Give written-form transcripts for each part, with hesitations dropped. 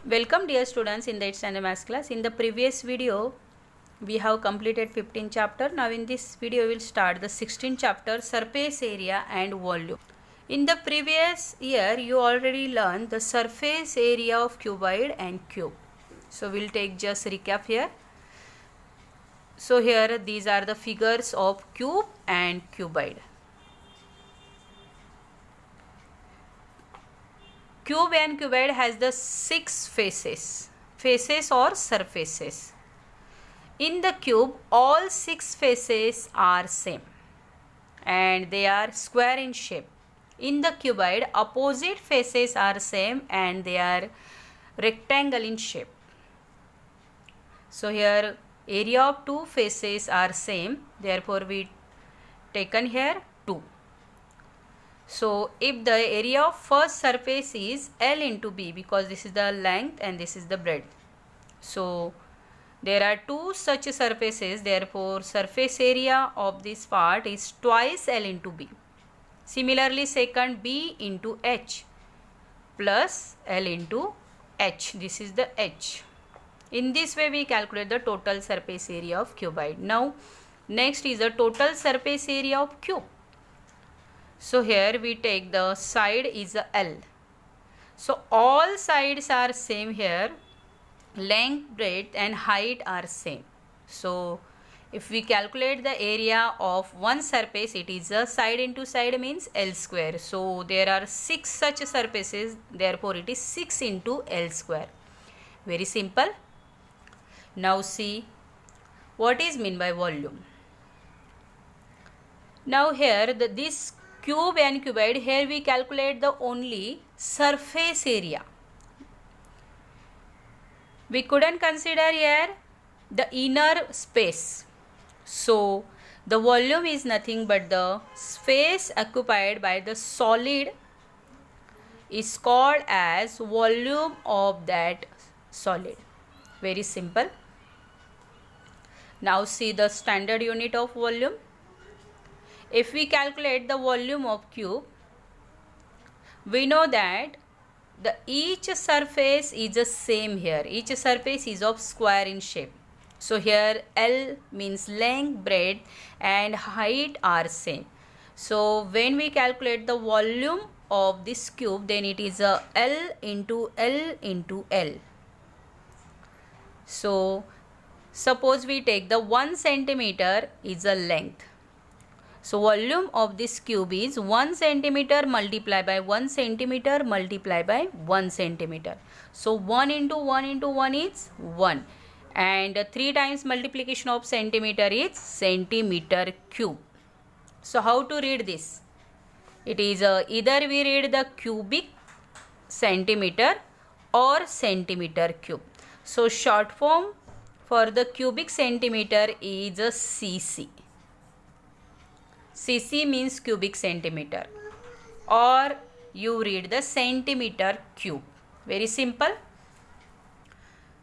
Welcome dear students in the 8th standard maths class. In the previous video we have completed 15th chapter. Now in this video we will start the 16th chapter, surface area and volume. In the previous year you already learned the surface area of cuboid and cube. So we will take just recap here. So here these are the figures of cube and cuboid. Cube and cuboid has the 6 faces or surfaces. In the cube all 6 faces are same and they are square in shape. In the cuboid opposite faces are same and they are rectangle in shape. So here area of 2 faces are same, therefore we taken here 2. So if the area of first surface is L into B, because this is the length and this is the breadth. So there are 2 such surfaces, therefore surface area of this part is twice L into B. Similarly second B into H plus L into H, this is the H. In this way we calculate the total surface area of cuboid. Now next is the total surface area of cube. So here we take the side is a L. So all sides are same here. Length, breadth and height are same. So if we calculate the area of one surface, it is a side into side means L square. So there are 6 such surfaces, therefore it is 6 into L square. Very simple. Now see what is mean by volume. Now here this cube and cuboid, here we calculate the only surface area. We couldn't consider here the inner space. So the volume is nothing but the space occupied by the solid is called as volume of that solid. Very simple. Now see the standard unit of volume. If we calculate the volume of cube, we know that the each surface is the same here. Each surface is of square in shape. So here L means length, breadth and height are same. So when we calculate the volume of this cube, then it is a L into L into L. So suppose we take the 1 centimeter is a length. So volume of this cube is 1 centimeter multiplied by 1 centimeter multiplied by 1 centimeter. So 1 into 1 into 1 is 1 and 3 times multiplication of centimeter is centimeter cube. So how to read this? It is either we read the cubic centimeter or centimeter cube. So short form for the cubic centimeter is a cc. cc means cubic centimeter, or you read the centimeter cube. Very simple.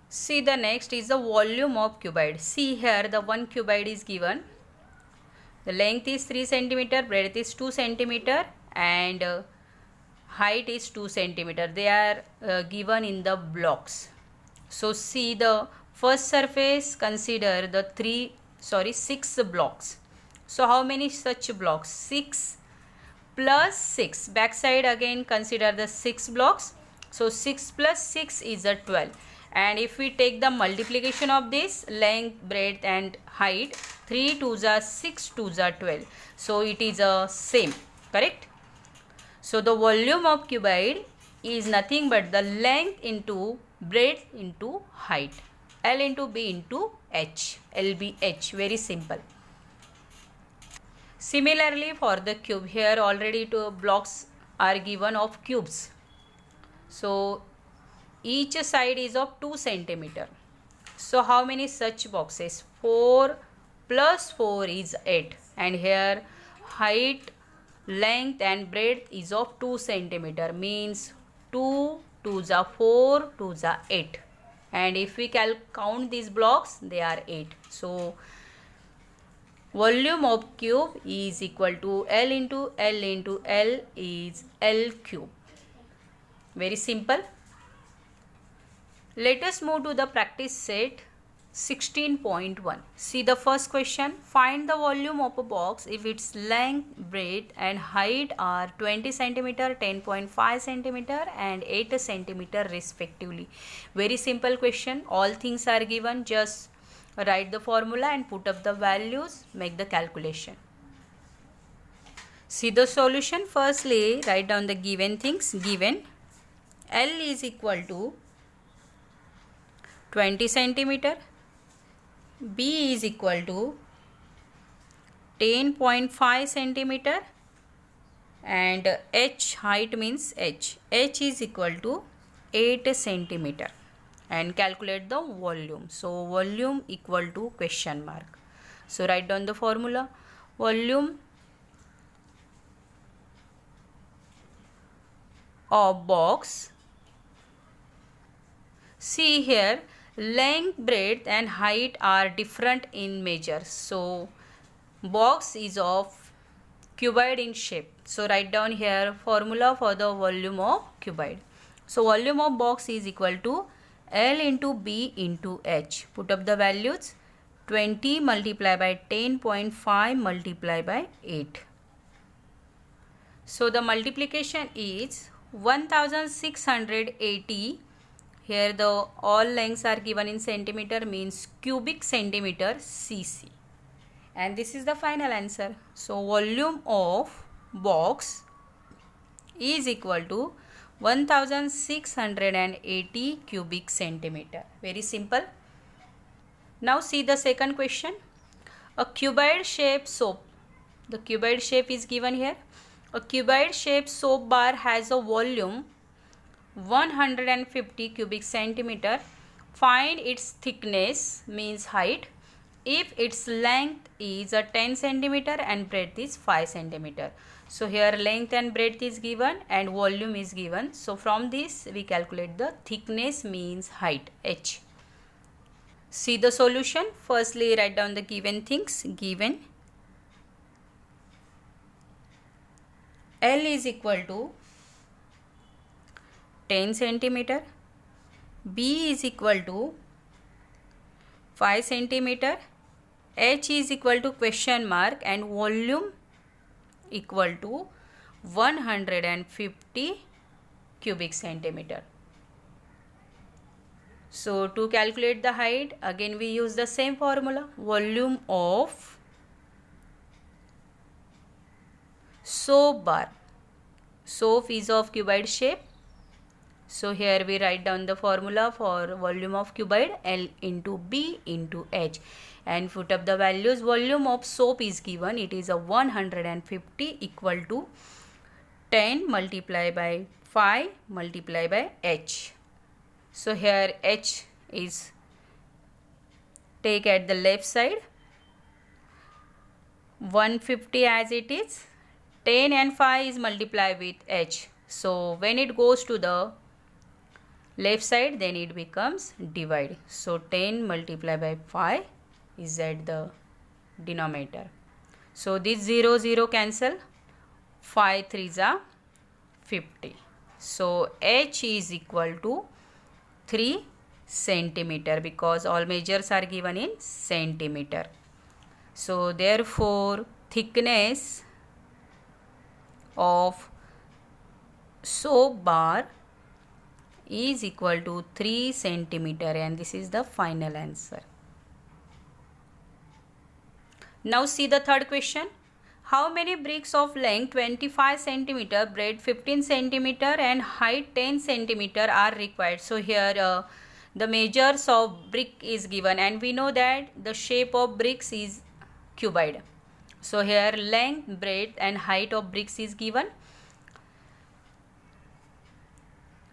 See the next is the volume of cuboid. See here the one cuboid is given. The length is 3 centimeter, breadth is 2 centimeter and height is 2 centimeter. They are given in the blocks. So see the first surface, consider the 6 blocks. So how many such blocks? 6 plus 6. Backside again consider the 6 blocks. So 6 plus 6 is a 12. And if we take the multiplication of this length, breadth and height, 3 2s are 6, 2s are 12. So it is a same. Correct? So the volume of cuboid is nothing but the length into breadth into height. L into B into H. LBH. Very simple. Similarly for the cube, here already 2 blocks are given of cubes. So each side is of 2 centimeter. So how many such boxes? 4 plus 4 is 8 and here height, length and breadth is of 2 centimeter means 2 2s are 4, 2s are 8 and if we count these blocks they are 8. So volume of cube is equal to L into L into L is L cube. Very simple. Let us move to the practice set 16.1. See the first question. Find the volume of a box if its length, breadth and height are 20 cm, 10.5 cm and 8 cm respectively. Very simple question. All things are given. Just write the formula and put up the values. Make the calculation. See the solution. Firstly, write down the given things. Given L is equal to 20 centimeter, B is equal to 10.5 centimeter and H, height means H is equal to 8 centimeter, and calculate the volume. So volume equal to question mark. So write down the formula. Volume of box. See here, length, breadth and height are different in measure. So box is of cuboid in shape. So write down here formula for the volume of cuboid. So volume of box is equal to L into B into H. Put up the values. 20 multiplied by 10.5 multiplied by 8. So the multiplication is 1680. Here the all lengths are given in centimeter, means cubic centimeter cc, and this is the final answer. So volume of box is equal to 1680 cubic centimeter. Very simple. Now see the second question. A cuboid shaped soap. The cuboid shape is given here. A cuboid shaped soap bar has a volume 150 cubic centimeter. Find its thickness, means height, if its length is a 10 centimeter and breadth is 5 centimeter. So here length and breadth is given and volume is given. So from this we calculate the thickness, means height, H. See the solution. Firstly, write down the given things. Given L is equal to 10 centimeter, B is equal to 5 centimeter, H is equal to question mark and volume equal to 150 cubic centimeter. So to calculate the height, again we use the same formula. Volume of soap bar. Soap is of cuboid shape. So here we write down the formula for volume of cuboid, L into B into H, and put up the values. Volume of soap is given. It is a 150 equal to 10 multiplied by 5 multiplied by H. So here H is take at the left side, 150 as it is, 10 and 5 is multiplied with H. So when it goes to the left side, then it becomes divide. So 10 multiplied by 5 is at the denominator. So this 0 0 cancel, 5 3s are 50. So H is equal to 3 centimeter, because all measures are given in centimeter. So therefore thickness of soap bar is equal to 3 centimeter, and this is the final answer. Now see the third question. How many bricks of length 25 centimeter, breadth 15 centimeter and height 10 centimeter are required? So here the measures of brick is given, and we know that the shape of bricks is cuboid. So here length, breadth and height of bricks is given.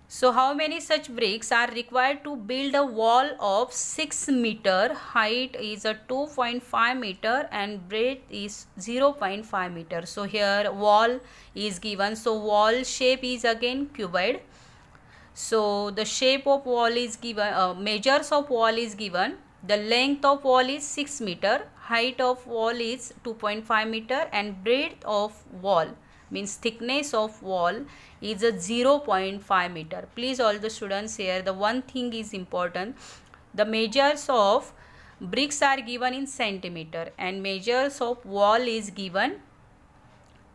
So how many such bricks are required to build a wall of 6 meter, height is a 2.5 meter and breadth is 0.5 meter. So here wall is given. So wall shape is again cuboid. So the shape of wall is given, measures of wall is given. The length of wall is 6 meter, height of wall is 2.5 meter and breadth of wall means thickness of wall is a 0.5 meter. Please all the students here, the one thing is important, the measures of bricks are given in centimeter and measures of wall is given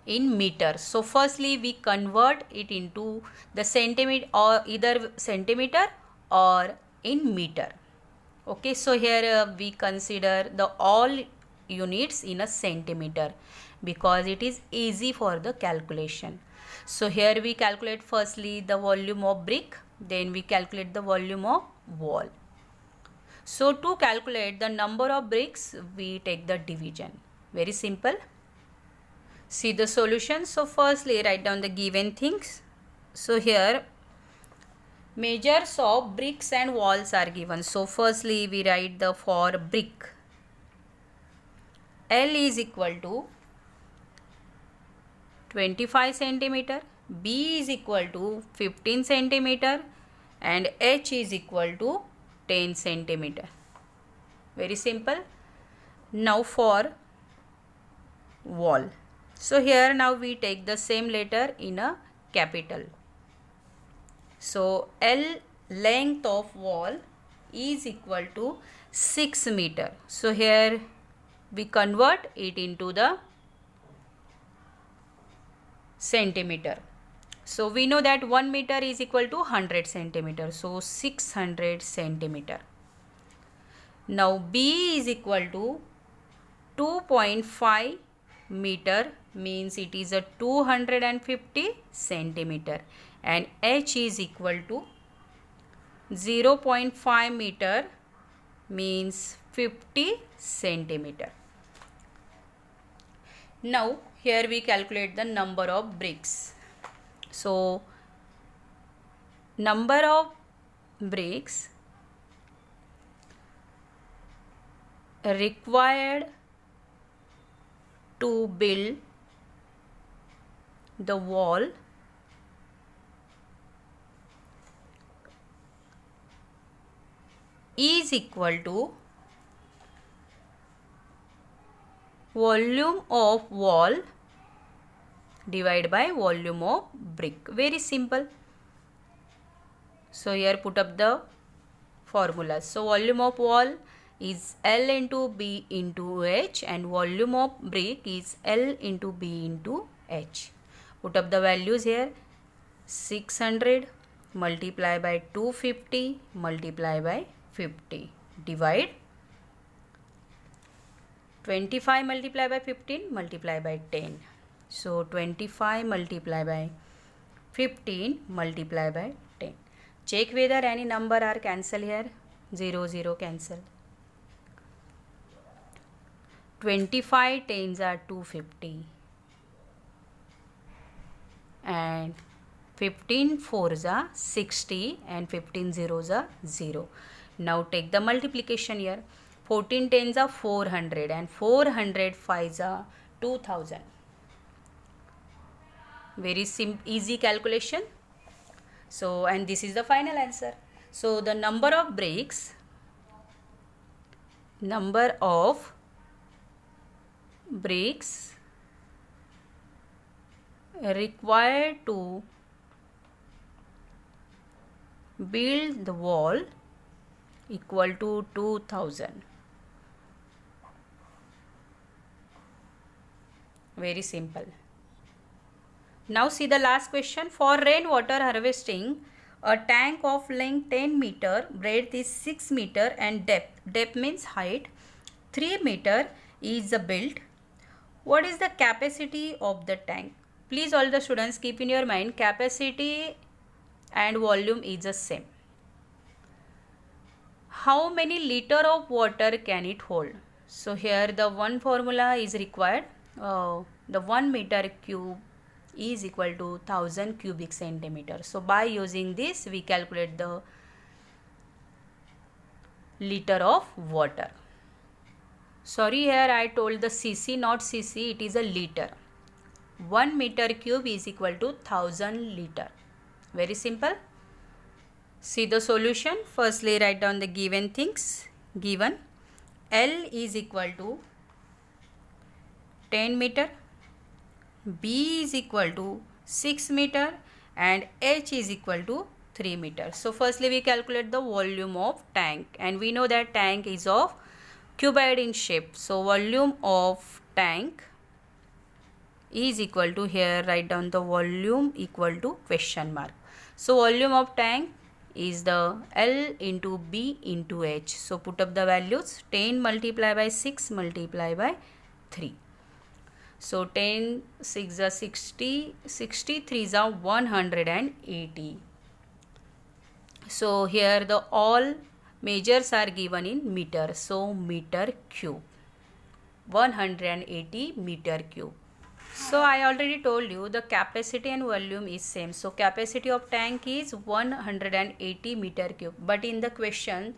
in meter. So firstly we convert it into the centimeter or either centimeter or in meter. Okay, so here we consider the all units in a centimeter because it is easy for the calculation. So here we calculate firstly the volume of brick, then we calculate the volume of wall. So to calculate the number of bricks, we take the division. Very simple. See the solution. So firstly write down the given things. So here measures of bricks and walls are given. So firstly we write the for brick. L is equal to 25 centimeter, B is equal to 15 centimeter and H is equal to 10 centimeter. Very simple. Now for wall. So here now we take the same letter in a capital. So L length of wall is equal to 6 meter. So here we convert it into the centimeter. So we know that 1 meter is equal to 100 centimeter. So 600 centimeter. Now B is equal to 2.5 meter means it is a 250 centimeter and H is equal to 0.5 meter means 50 centimeter. Now here we calculate the number of bricks. So number of bricks required to build the wall is equal to volume of wall divided by volume of brick. Very simple. So here put up the formulas. So volume of wall is L into B into H and volume of brick is L into B into H. Put up the values here. 600 multiply by 250 multiply by 50 divide 25 multiply by 15 multiply by 10. So 25 multiply by 15 multiply by 10. Check whether any number are cancel here. 0 0 cancel. 25 tens are 250 and 15 fours are 60 and 15 zeros are 0. Now take the multiplication here. 14 tens are 400 and 400 fives are 2000. Very easy calculation. So and this is the final answer. So the number of bricks required to build the wall equal to 2000. Very simple. Now see the last question. For rainwater harvesting, a tank of length 10 meter, breadth is 6 meter and depth means height 3 meter is built. What is the capacity of the tank? Please all the students keep in your mind capacity and volume is the same. How many liter of water can it hold? So here the one formula is required. The 1 meter cube is equal to 1000 cubic centimeter. So by using this we calculate the liter of water. Sorry, here I told the cc, not cc, it is a liter. 1 meter cube is equal to 1000 liter. Very simple. See the solution. Firstly write down the given things. Given L is equal to 10 meter, B is equal to 6 meter and H is equal to 3 meter. So firstly we calculate the volume of tank, and we know that tank is of cuboid in shape. So volume of tank is equal to, here write down the volume equal to question mark. So volume of tank is the L into B into H. So put up the values. 10 multiplied by 6 multiplied by 3. So 10 6 are 60, 63 are 180. So here the all measures are given in meter. So meter cube, 180 meter cube. So I already told you the capacity and volume is same. So capacity of tank is 180 meter cube. But in the question,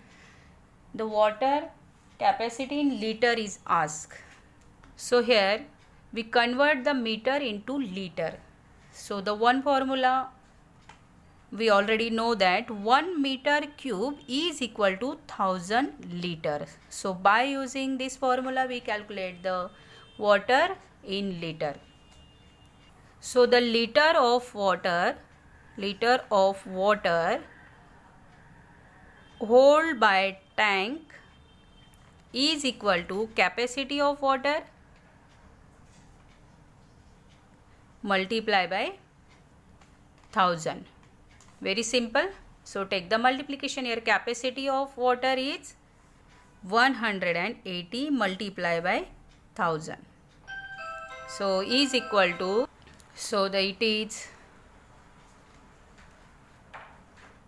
the water capacity in liter is asked. So here we convert the meter into liter. So the one formula we already know that 1 meter cube is equal to 1000 liters. So by using this formula we calculate the water in liter. So the liter of water hold by tank is equal to capacity of water multiply by 1000. Very simple. So take the multiplication here. Capacity of water is 180 multiplied by 1000. So is equal to, so it is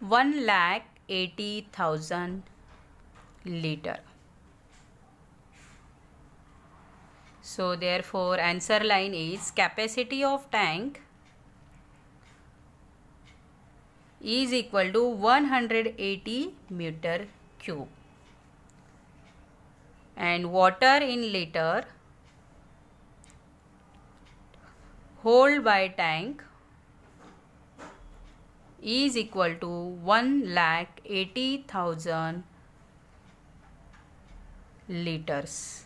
1,80,000 liter. So therefore answer line is capacity of tank is equal to 180 meter cube and water in liter hold by tank is equal to 1,80,000 liters.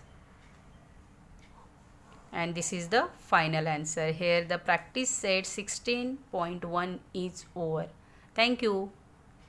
And this is the final answer. Here the practice set 16.1 is over. Thank you.